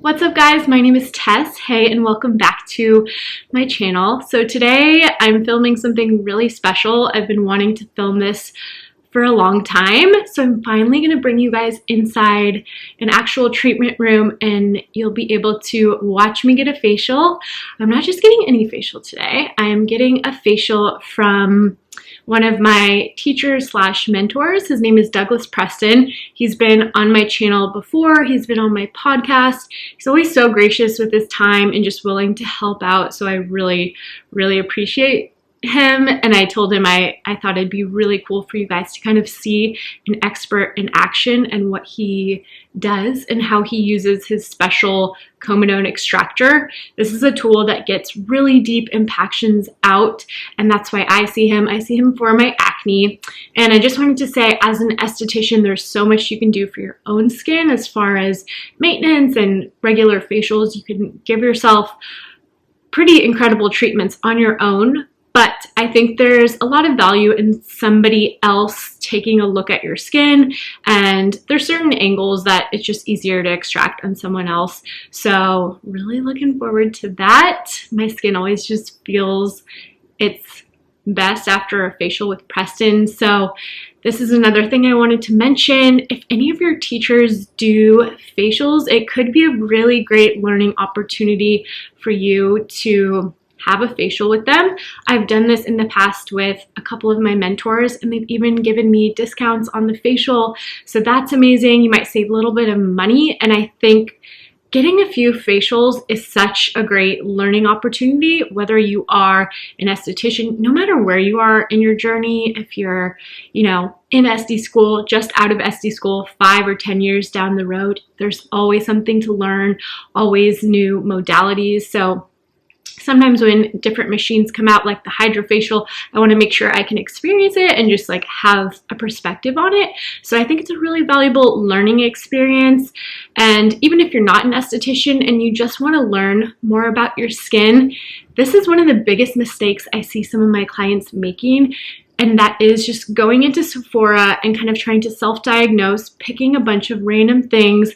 What's up guys, my name is Tess. Hey, and welcome back to my channel. So today I'm filming something really special. I've been wanting to film this for a long time. So I'm finally gonna bring you guys inside an actual treatment room and you'll be able to watch me get a facial. I'm not just getting any facial today. I am getting a facial from one of my teachers slash mentors. His name is Douglas Preston. He's been on my channel before. He's been on my podcast. He's always so gracious with his time and just willing to help out. So I really, really appreciate him. And I told him I thought it'd be really cool for you guys to kind of see an expert in action and what he does and how he uses his special comedone extractor. This is a tool that gets really deep impactions out, and that's why I see him. I see him for my acne. And I just wanted to say, as an esthetician, there's so much you can do for your own skin as far as maintenance and regular facials. You can give yourself pretty incredible treatments on your own. But I think there's a lot of value in somebody else taking a look at your skin, and there's certain angles that it's just easier to extract on someone else. So really looking forward to that. My skin always just feels its best after a facial with Preston. So this is another thing I wanted to mention. If any of your teachers do facials, it could be a really great learning opportunity for you to have a facial with them. I've done this in the past with a couple of my mentors, and they've even given me discounts on the facial. So that's amazing. You might save a little bit of money. And I think getting a few facials is such a great learning opportunity, whether you are an esthetician, no matter where you are in your journey. If you're, in Esty school, just out of Esty school, 5 or 10 years down the road, there's always something to learn, always new modalities. So sometimes when different machines come out, like the hydrofacial, I want to make sure I can experience it and just like have a perspective on it. So I think it's a really valuable learning experience. And even if you're not an esthetician and you just want to learn more about your skin, this is one of the biggest mistakes I see some of my clients making. And that is just going into Sephora and kind of trying to self-diagnose, picking a bunch of random things,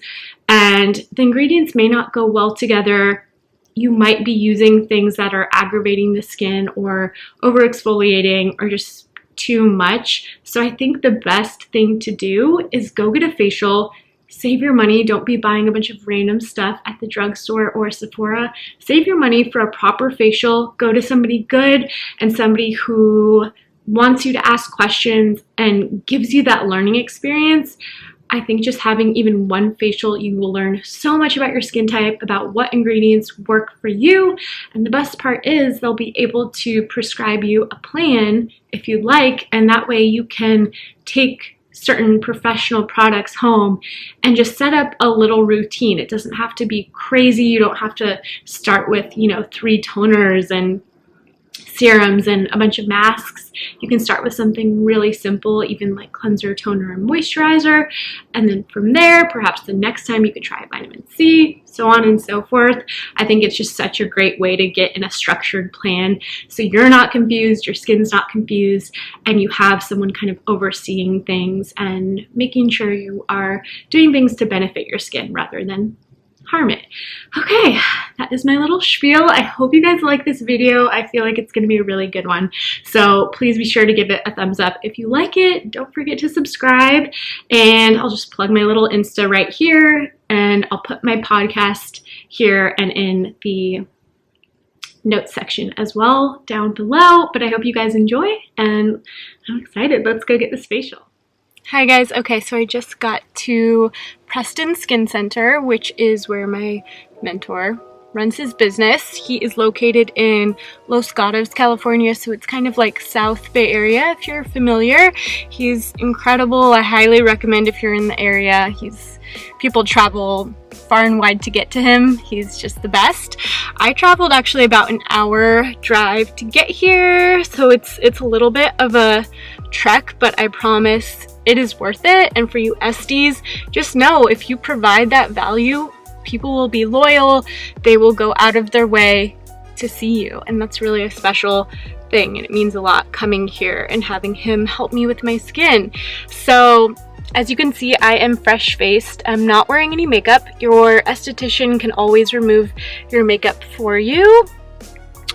and the ingredients may not go well together. You might be using things that are aggravating the skin or over exfoliating or just too much. So I think the best thing to do is go get a facial, save your money. Don't be buying a bunch of random stuff at the drugstore or Sephora. Save your money for a proper facial. Go to somebody good and somebody who wants you to ask questions and gives you that learning experience. I think just having even one facial, you will learn so much about your skin type, about what ingredients work for you. And the best part is they'll be able to prescribe you a plan if you'd like. And that way you can take certain professional products home and just set up a little routine. It doesn't have to be crazy. You don't have to start with, 3 toners and serums and a bunch of masks. You can start with something really simple, even like cleanser, toner, and moisturizer. And then from there, perhaps the next time you could try vitamin C, so on and so forth. I think it's just such a great way to get in a structured plan. So you're not confused, your skin's not confused, and you have someone kind of overseeing things and making sure you are doing things to benefit your skin rather than harm it. Okay, that is my little spiel. I hope you guys like this video. I feel like it's going to be a really good one. So please be sure to give it a thumbs up if you like it. Don't forget to subscribe, and I'll just plug my little Insta right here, and I'll put my podcast here and in the notes section as well down below. But I hope you guys enjoy, and I'm excited. Let's go get this facial. Hi guys, okay, so I just got to Preston Skin Center, which is where my mentor runs his business. He is located in Los Gatos, California, so it's kind of like South Bay area if you're familiar. He's incredible. I highly recommend if you're in the area. People travel far and wide to get to him. He's just the best. I traveled actually about an hour drive to get here, so it's a little bit of a trek, but I promise it is worth it. And for you Esties, just know if you provide that value, people will be loyal. They will go out of their way to see you, and that's really a special thing, and it means a lot coming here and having him help me with my skin. So as you can see, I am fresh faced. I'm not wearing any makeup. Your esthetician can always remove your makeup for you,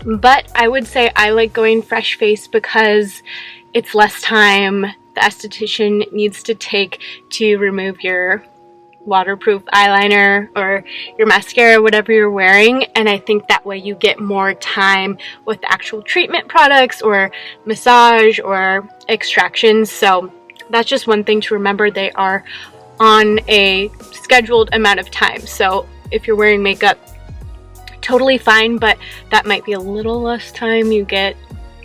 but I would say I like going fresh faced because it's less time the esthetician needs to take to remove your waterproof eyeliner or your mascara, whatever you're wearing, and I think that way you get more time with the actual treatment products or massage or extractions. So that's just one thing to remember. They are on a scheduled amount of time, so if you're wearing makeup, totally fine, but that might be a little less time you get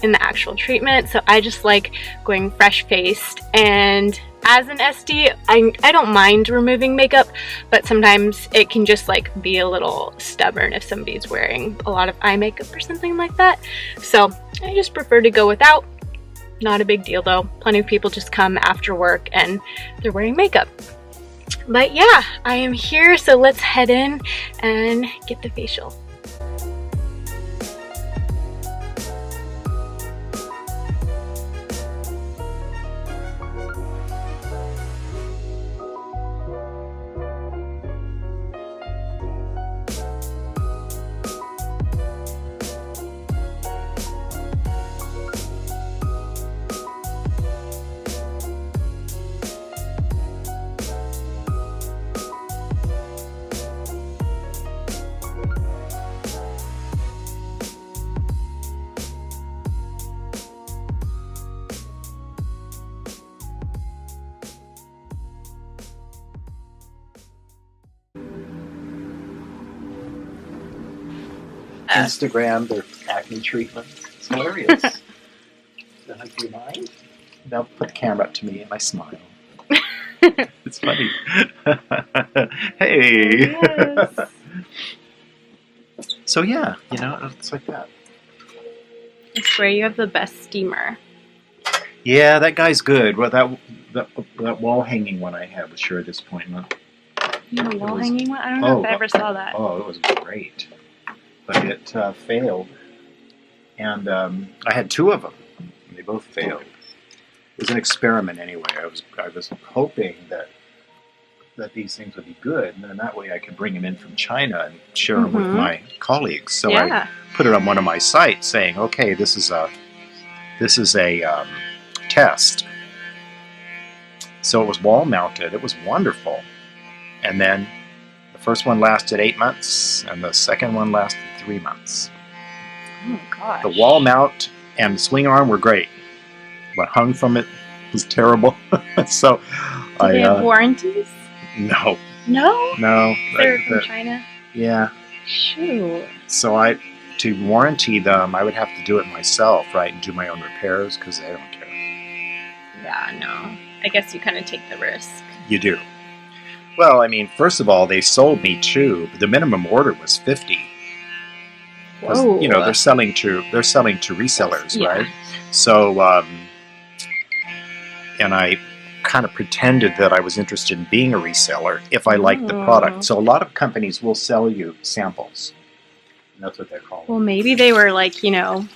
in the actual treatment. So I just like going fresh faced, and as an Esty, I don't mind removing makeup, but sometimes it can just like be a little stubborn if somebody's wearing a lot of eye makeup or something like that. So I just prefer to go without. Not a big deal though. Plenty of people just come after work and they're wearing makeup. But yeah, I am here, so let's head in and get the facial. Instagram their acne treatment. It's hilarious. Do you mind? Now put the camera up to me and I smile. It's funny. Hey. Yes. So yeah, you know, it's like that. I swear you have the best steamer. Yeah, that guy's good. Well, that wall hanging one I had was sure a disappointment. You have a wall hanging one? I don't know if I ever saw that. Oh, it was great. But it failed, and I had two of them, and they both failed. It was an experiment anyway. I was hoping that these things would be good, and then that way I could bring them in from China and share them with my colleagues. So I put it on one of my sites, saying, "Okay, this is a test." So it was wall mounted. It was wonderful, and then the first one lasted 8 months, and the second one lasted 3 months. Oh my gosh. The wall mount and the swing arm were great. What hung from it was terrible. So Do they have warranties? No. No? No. They're from China? Yeah. Shoot. So to warranty them, I would have to do it myself, right, and do my own repairs, because they don't care. Yeah, no. I guess you kind of take the risk. You do. Well, I mean, first of all, they sold me two, but the minimum order was 50. Whoa. You know, they're selling to resellers, Yeah. right? So, and I kind of pretended that I was interested in being a reseller if I liked the product. So a lot of companies will sell you samples. And that's what they're called. Well, maybe they were like, you know,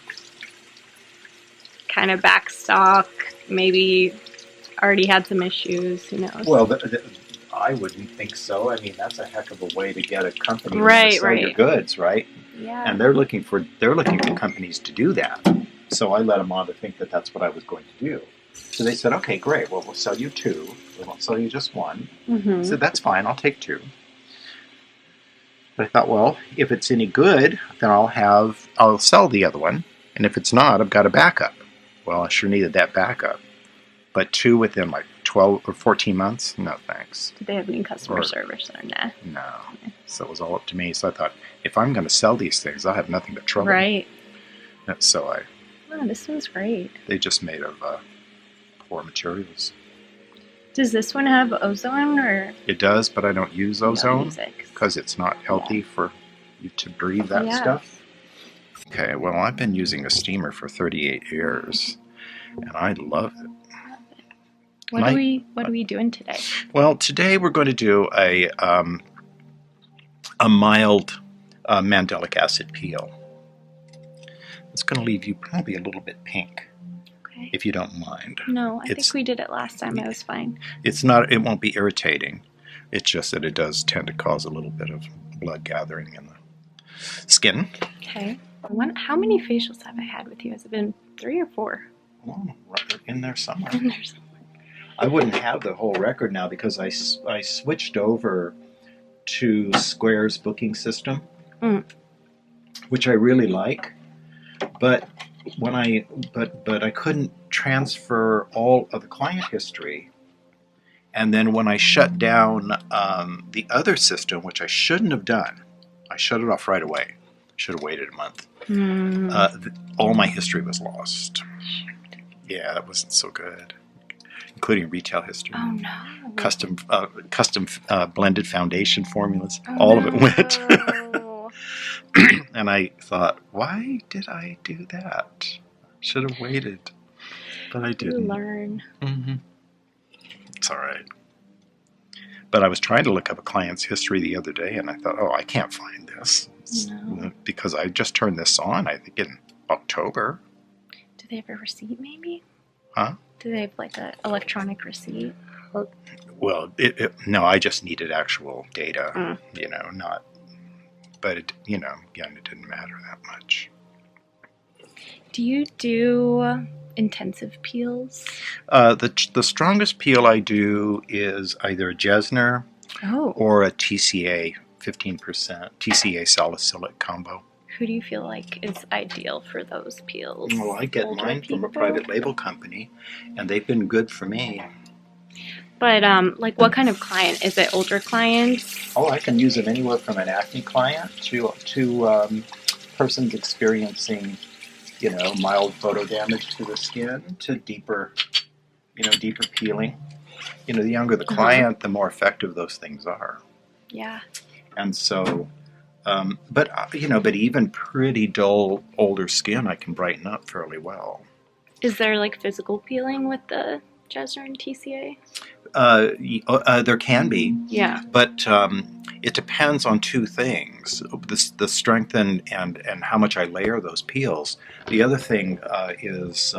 kind of back stock, maybe already had some issues, who knows? Well, I wouldn't think so. I mean, that's a heck of a way to get a company Right, to sell your goods, right? Yeah. And they're looking for companies to do that. So I let them on to think that that's what I was going to do. So they said, okay, great. Well, we'll sell you two. We won't sell you just one. I said, that's fine. I'll take two. But I thought, well, if it's any good, then I'll sell the other one. And if it's not, I've got a backup. Well, I sure needed that backup. But two within like 12 or 14 months? No, thanks. Did they have any customer service or nah? No. So it was all up to me. So I thought, if I'm going to sell these things, I'll have nothing but trouble. Right. So Oh, this one's great. they just made of poor materials. Does this one have ozone or? It does, but I don't use ozone use it because it's not healthy for you to breathe that stuff. Okay, well, I've been using a steamer for 38 years, and I love it. What are we doing today? Well, today we're going to do a mild Mandellic acid peel. It's going to leave you probably a little bit pink. Okay. if you don't mind. No, I think we did it last time. I was fine. It's not. It won't be irritating. It's just that it does tend to cause a little bit of blood gathering in the skin. Okay. How many facials have I had with you? Has it been 3 or 4? Oh, right in there somewhere. In there somewhere. I wouldn't have the whole record now because I switched over to Square's booking system, which I really like, but I couldn't transfer all of the client history. And then when I shut down the other system, which I shouldn't have done, I shut it off right away. Should have waited a month. All my history was lost. Yeah, that wasn't so good, including retail history. Oh no! Custom blended foundation formulas. All of it went. And I thought, why did I do that? Should have waited, but I didn't. You learn. It's all right. But I was trying to look up a client's history the other day, and I thought, oh, I can't find this. No. Because I just turned this on, I think, in October. Do they have a receipt, maybe? Huh? Do they have like an electronic receipt? Well, no, I just needed actual data, not, but it didn't matter that much. Do you do intensive peels? The strongest peel I do is either a Jesner or a TCA 15% TCA salicylic combo. Who do you feel like is ideal for those peels? Well, I get mine from a private label company, and they've been good for me. But like, what kind of client? Is it older clients? Oh, I can use them anywhere from an acne client to persons experiencing, mild photo damage to the skin to deeper peeling. The younger the client, the more effective those things are. Yeah. And so, but even pretty dull older skin, I can brighten up fairly well. Is there like physical peeling with the Jesner and TCA? There can be. Yeah. But it depends on two things: the strength and how much I layer those peels. The other thing is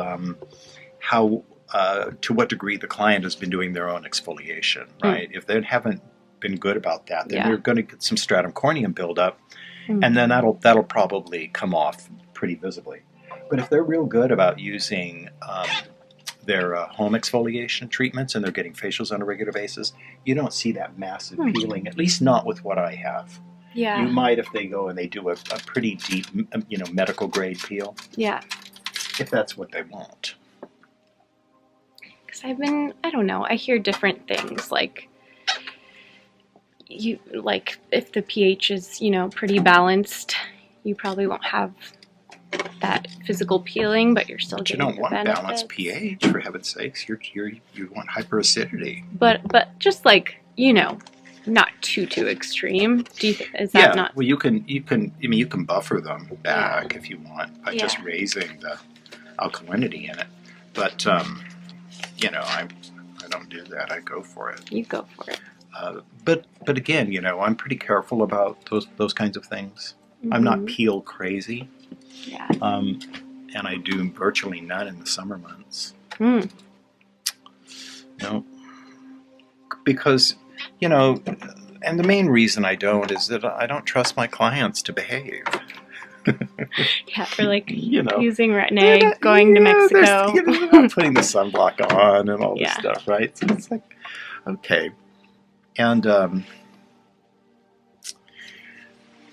how to what degree the client has been doing their own exfoliation. Right. If they haven't been good about that, then you're going to get some stratum corneum buildup, and then that'll probably come off pretty visibly. But if they're real good about using their home exfoliation treatments and they're getting facials on a regular basis, you don't see that massive peeling, at least not with what I have. Yeah. You might if they go and they do a pretty deep, medical grade peel. Yeah. If that's what they want. Because I don't know, I hear different things, like if the pH is, pretty balanced, you probably won't have that physical peeling, but you're still getting the benefits. You don't want balanced pH, for heaven's sakes. You want hyperacidity. But just not too extreme. Is that not? Well, you can buffer them back if you want by just raising the alkalinity in it. But I don't do that. I go for it. You go for it. But again, I'm pretty careful about those kinds of things. I'm not peel crazy. Yeah. And I do virtually none in the summer months. Because, and the main reason I don't is that I don't trust my clients to behave. Yeah, for using retin-A, going to Mexico. Putting the sunblock on and all this stuff, right? So it's like, okay. And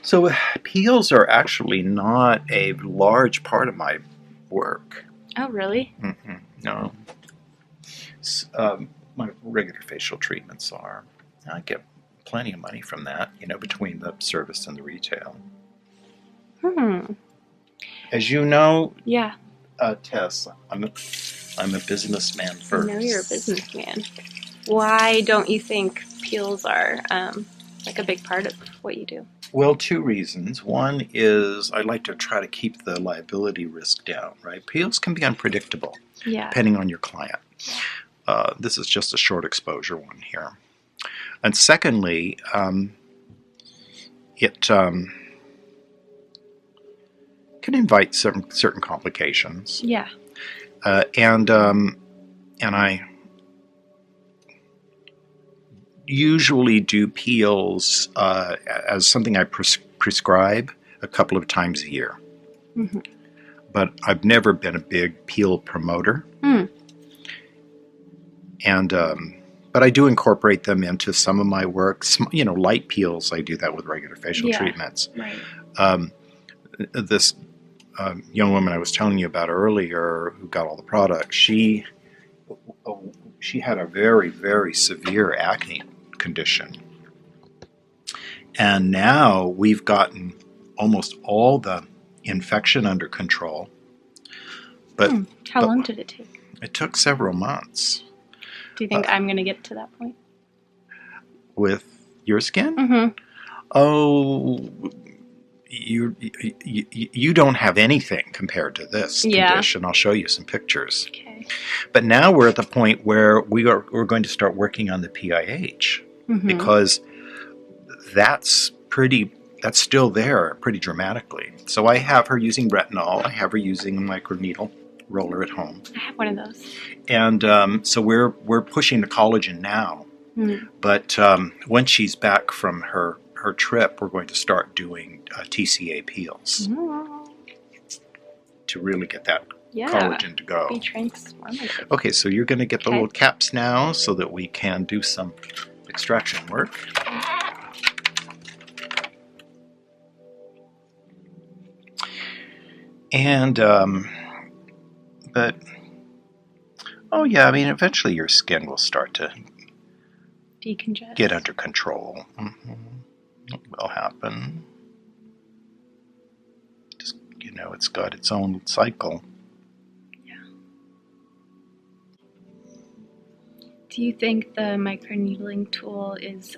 so peels are actually not a large part of my work. Oh, really? No. My regular facial treatments are. I get plenty of money from that, between the service and the retail. As you know, Tess, I'm a businessman first. I know you're a businessman. Why don't you think peels are a big part of what you do? Well, two reasons. One is I like to try to keep the liability risk down, right? Peels can be unpredictable, depending on your client. This is just a short exposure one here. And secondly, it can invite certain complications. Yeah. And I usually do peels as something I prescribe a couple of times a year. Mm-hmm. But I've never been a big peel promoter. And but I do incorporate them into some of my work. Light peels, I do that with regular facial treatments. Right. This young woman I was telling you about earlier who got all the products, she had a very, very severe acne condition. And now we've gotten almost all the infection under control. But how long did it take? It took several months. Do you think I'm going to get to that point? With your skin? Mm-hmm. Oh, you don't have anything compared to this condition. I'll show you some pictures. Okay. But now we're at the point where we're going to start working on the PIH, because that's still there pretty dramatically. So I have her using retinol. I have her using a microneedle roller at home. I have one of those. And so we're pushing the collagen now. But when she's back from her trip, we're going to start doing TCA peels to really get that collagen to go. Be transformative. Okay, so you're going to get the little caps now so that we can do some extraction work. And but eventually your skin will start to decongest, get under control. It will happen. Just, it's got its own cycle. Yeah. Do you think the microneedling tool is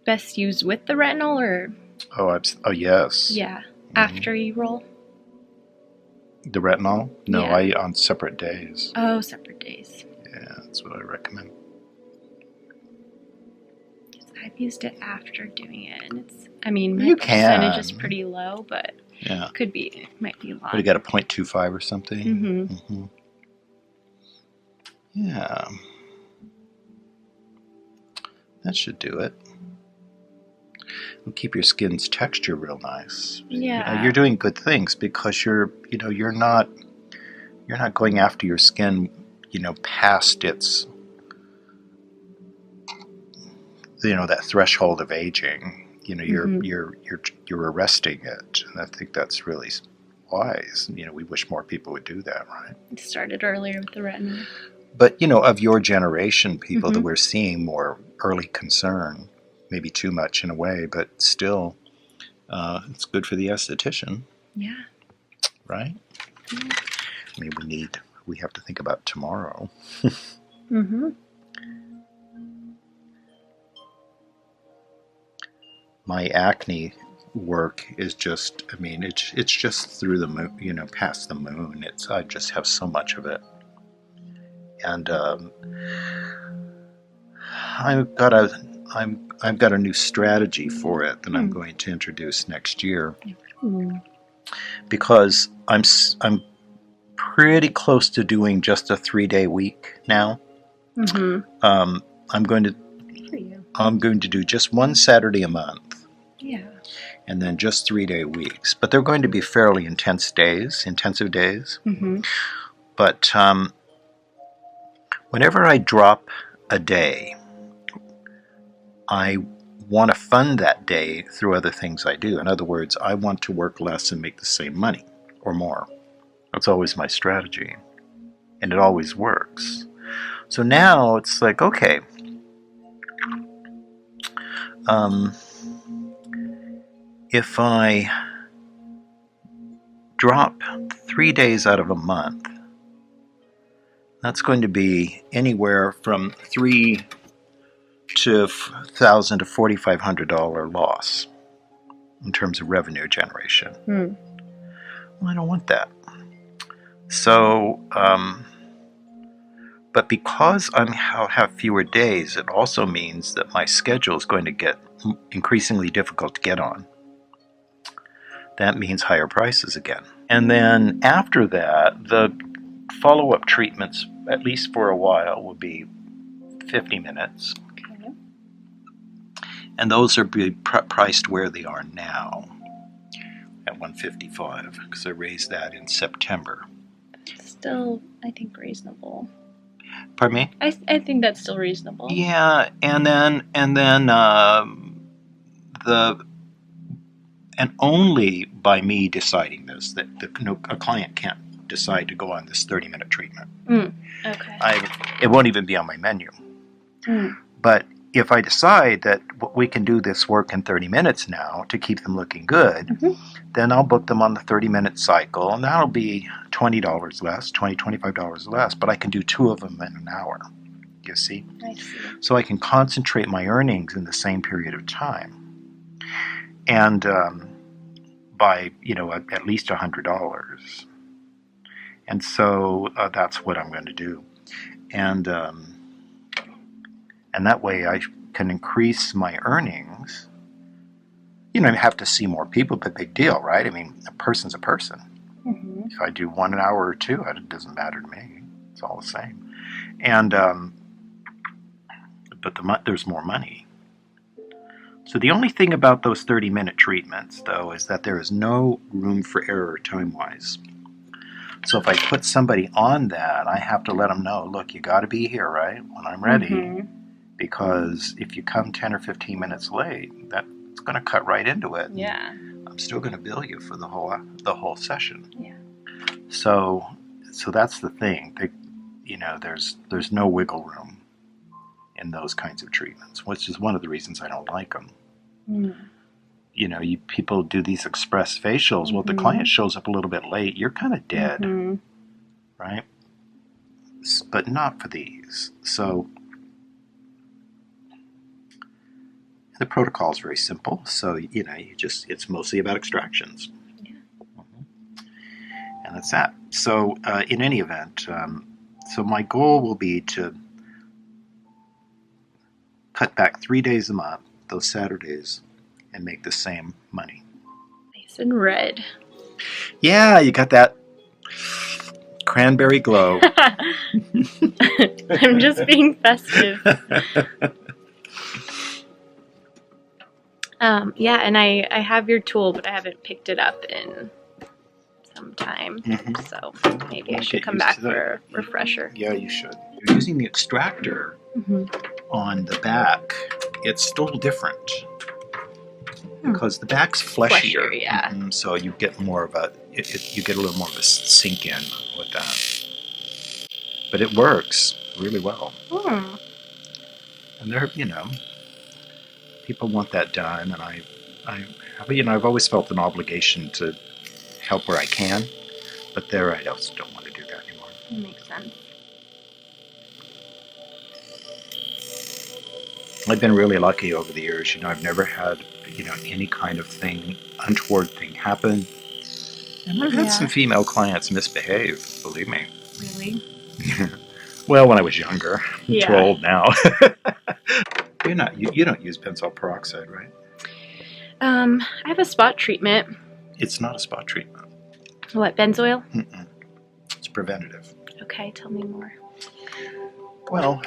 best used with the retinol or? Oh yes. Yeah. After you roll? The retinol? No, Yeah. on separate days. Oh, separate days. Yeah, that's what I recommend. I've used it after doing it, and my you percentage can. is pretty low, but yeah, might be a lot. But you got a 0.25 or something? Mm-hmm. Yeah. That should do it. It'll keep your skin's texture real nice. Yeah. You're doing good things because you're not going after your skin, past its that threshold of aging. You're arresting it, and I think that's really wise. We wish more people would do that, right? It started earlier with the retinol. But of your generation, people that we're seeing more early concern, maybe too much in a way, but still, it's good for the esthetician. Yeah. Right? Yeah. We have to think about tomorrow. My acne work is just, it's just through the moon, past the moon. I just have so much of it. And I've got a new strategy for it that I'm going to introduce next year. Because I'm pretty close to doing just a 3-day week now. I'm going to do just one Saturday a month. Yeah. And then just 3-day weeks. But they're going to be fairly intensive days. But whenever I drop a day, I want to fund that day through other things I do. In other words, I want to work less and make the same money or more. That's always my strategy. And it always works. So now it's like, okay, if I drop 3 days out of a month, that's going to be anywhere from $3,000 to $1,000 to $4,500 loss in terms of revenue generation. Well, I don't want that. So, but because I have fewer days, it also means that my schedule is going to get increasingly difficult to get on. That means higher prices again. And then after that, the follow-up treatments, at least for a while, will be 50 minutes. Okay. And those are priced where they are now at $155, because I raised that in September. Still, I think reasonable. Pardon me? I think that's still reasonable. Yeah, and then only by me deciding this, that a client can't decide to go on this 30-minute treatment. Okay. It won't even be on my menu. But if I decide that we can do this work in 30 minutes now to keep them looking good, then I'll book them on the 30-minute cycle, and that'll be $20 less, $25 less, but I can do 2 of them in an hour, you see? I see. So I can concentrate my earnings in the same period of time. And by, at least $100. And so that's what I'm going to do. And that way I can increase my earnings. I have to see more people, but big deal, right? I mean, a person's a person. If I do 1 hour or 2, it doesn't matter to me. It's all the same. And but there's more money. So the only thing about those 30-minute treatments, though, is that there is no room for error time-wise. So if I put somebody on that, I have to let them know, look, you got to be here, right, when I'm ready. Because if you come 10 or 15 minutes late, that's going to cut right into it. Yeah. I'm still going to bill you for the whole session. Yeah. So that's the thing. There's no wiggle room in those kinds of treatments, which is one of the reasons I don't like them. People do these express facials. Well, if the client shows up a little bit late, you're kind of dead, right? But not for these. So the protocol is very simple. So, it's mostly about extractions. Yeah. And that's that. So in any event, so my goal will be to cut back 3 days a month, those Saturdays, and make the same money. Nice and red. Yeah, you got that cranberry glow. I'm just being festive. Yeah, and I have your tool, but I haven't picked it up in some time. So maybe I should come back for a refresher. Yeah, you should. You're using the extractor on the back. It's still different because the back's fleshier. Yeah. So you get more of you get a little more of a sink in with that. But it works really well. And they're, people want that done, and I've always felt an obligation to help where I can, but I just don't want to do that anymore. That makes sense. I've been really lucky over the years. I've never had, any kind of untoward thing happen. And I've had some female clients misbehave, believe me. Really? Well, when I was younger. I'm too old now. You don't use benzoyl peroxide, right? I have a spot treatment. It's not a spot treatment. What, benzoyl? It's preventative. Okay, tell me more. Well,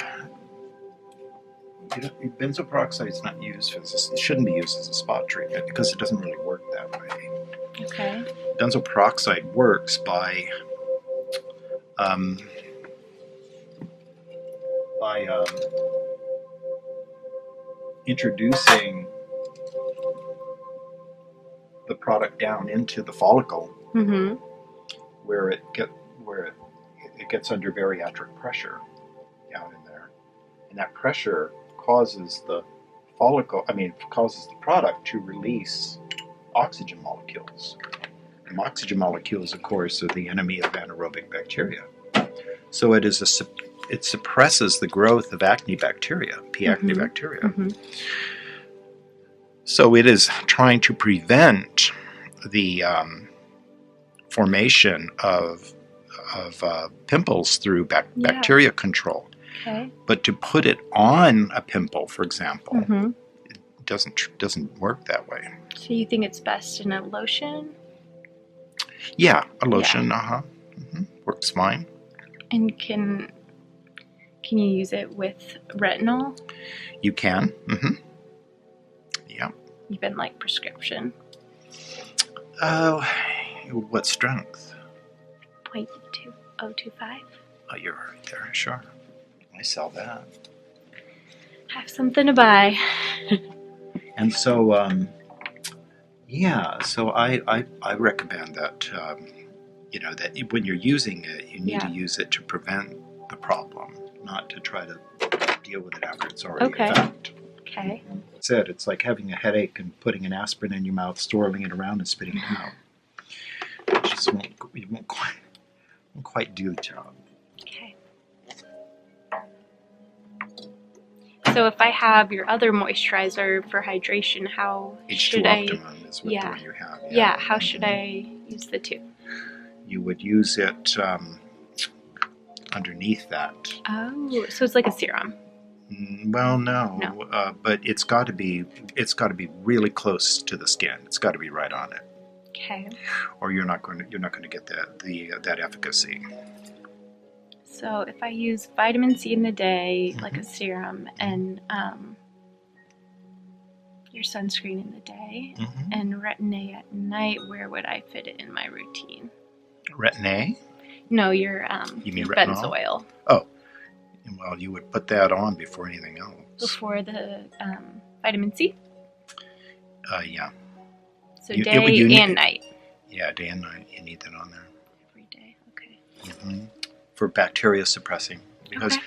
benzoyl peroxide is not used it shouldn't be used as a spot treatment because it doesn't really work that way. Okay. Benzoyl peroxide works by introducing the product down into the follicle, where it gets under bariatric pressure down in there, and that pressure causes the product to release oxygen molecules. And oxygen molecules, of course, are the enemy of anaerobic bacteria. So it suppresses the growth of acne bacteria, P. acne bacteria. So it is trying to prevent the formation of pimples through bacteria control. Okay. But to put it on a pimple, for example, it doesn't work that way. So you think it's best in a lotion? Yeah, a lotion, works fine. And can you use it with retinol? You can. Yeah. Even like prescription? What strength? 0.2025. Oh, you're right there. Sure. I sell that. Have something to buy. And so, yeah, so I recommend that, you know, that when you're using it, you need to use it to prevent the problem, not to try to deal with it after it's already a fact. Okay. Said it's like having a headache and putting an aspirin in your mouth, swirling it around and spitting it out. It just won't quite do the job. Okay. So if I have your other moisturizer for hydration, how should I? Optimum is what the one you have. Yeah. How should I use the two? You would use it underneath that. Oh, so it's like a serum. Well, no. But it's got to be really close to the skin. It's got to be right on it. Okay. Or you're not going to get that efficacy. So if I use vitamin C in the day, like a serum, and your sunscreen in the day, and Retin-A at night, where would I fit it in my routine? Retin-A? No, your you mean benzoyl. Oh, well, you would put that on before anything else. Before the vitamin C? Yeah. So day and night. Yeah, day and night. You need that on there. Every day, okay. For bacteria suppressing. Because,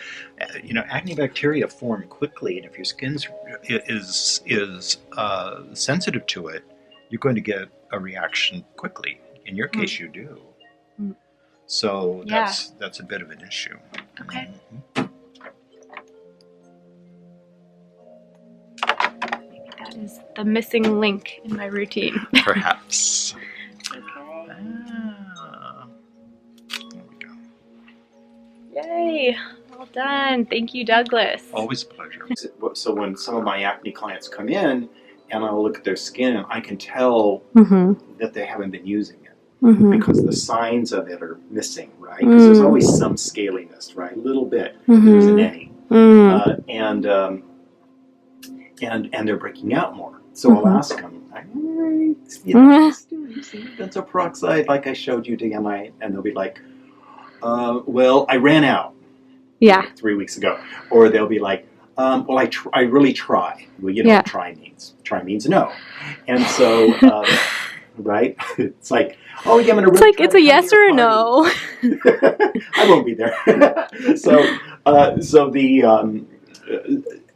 you know, acne bacteria form quickly, and if your skin is sensitive to it, you're going to get a reaction quickly. In your case, you do. So that's a bit of an issue. Okay. Maybe that is the missing link in my routine. Perhaps. Okay. There we go. Yay! Well done. Thank you, Douglas. Always a pleasure. So when some of my acne clients come in, and I'll look at their skin, I can tell that they haven't been using it. Because the signs of it are missing, right? Because there's always some scaliness, right? A little bit. There isn't any. And they're breaking out more. So I'll ask them, benzoyl peroxide, like I showed you, and they'll be like, well, I ran out. Yeah. 3 weeks ago. Or they'll be like, well, I really try. Well, you know what try means. Try means no. And so, right? It's like, oh yeah, I'm gonna. It's like it's a yes or a no. I won't be there. So the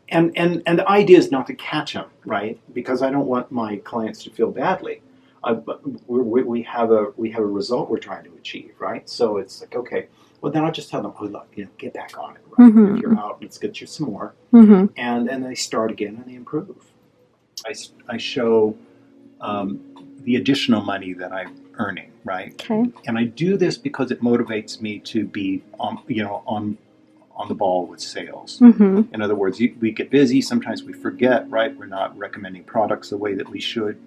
and the idea is not to catch them, right? Because I don't want my clients to feel badly. We have a result we're trying to achieve, right? So it's like, okay, well then I'll just tell them, oh look, you know, get back on it, right? If you're out, let's get you some more, and then they start again and they improve. I show the additional money that I'm earning, right? Okay. And I do this because it motivates me to be on the ball with sales. In other words, we get busy. Sometimes we forget, right? We're not recommending products the way that we should.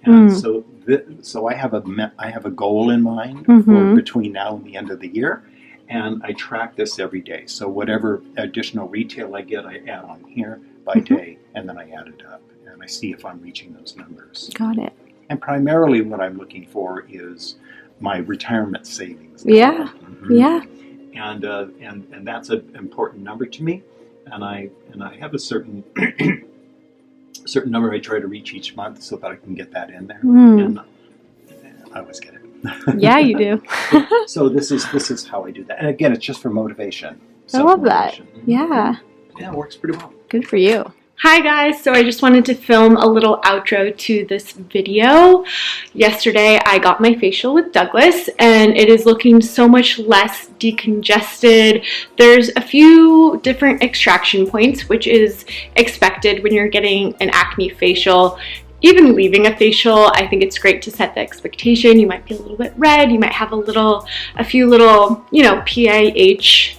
And so I have a goal in mind for between now and the end of the year, and I track this every day. So whatever additional retail I get, I add on here by day, and then I add it up, and I see if I'm reaching those numbers. Got it. And primarily what I'm looking for is my retirement savings. Yeah. Yeah. And that's an important number to me. And I have a certain number I try to reach each month so that I can get that in there. And I always get it. Yeah, you do. So this is how I do that. And again, it's just for motivation. I love that. Yeah. Yeah, it works pretty well. Good for you. Hi guys, so I just wanted to film a little outro to this video. Yesterday I got my facial with Douglas and it is looking so much less decongested. There's a few different extraction points, which is expected when you're getting an acne facial. Even leaving a facial, I think it's great to set the expectation. You might be a little bit red, you might have a few little, you know, PAH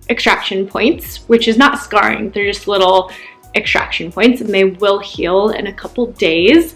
extraction points, which is not scarring. They're just little extraction points and they will heal in a couple days.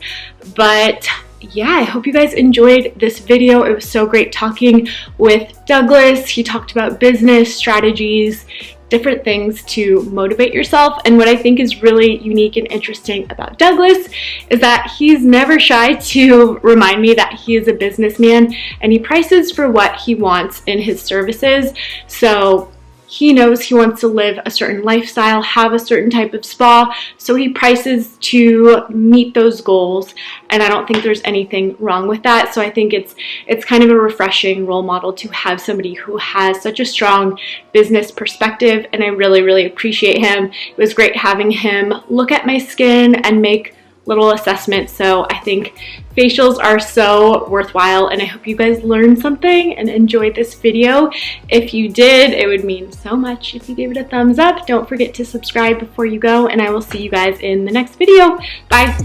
But yeah, I hope you guys enjoyed this video. It was so great talking with Douglas. He talked about business strategies, different things to motivate yourself. And what I think is really unique and interesting about Douglas is that he's never shy to remind me that he is a businessman and he prices for what he wants in his services. So he knows he wants to live a certain lifestyle, have a certain type of spa, so he prices to meet those goals, and I don't think there's anything wrong with that. So I think it's kind of a refreshing role model to have somebody who has such a strong business perspective, and I really, really appreciate him. It was great having him look at my skin and make little assessments. So I think facials are so worthwhile, and I hope you guys learned something and enjoyed this video. If you did, it would mean so much if you gave it a thumbs up. Don't forget to subscribe before you go, and I will see you guys in the next video. Bye.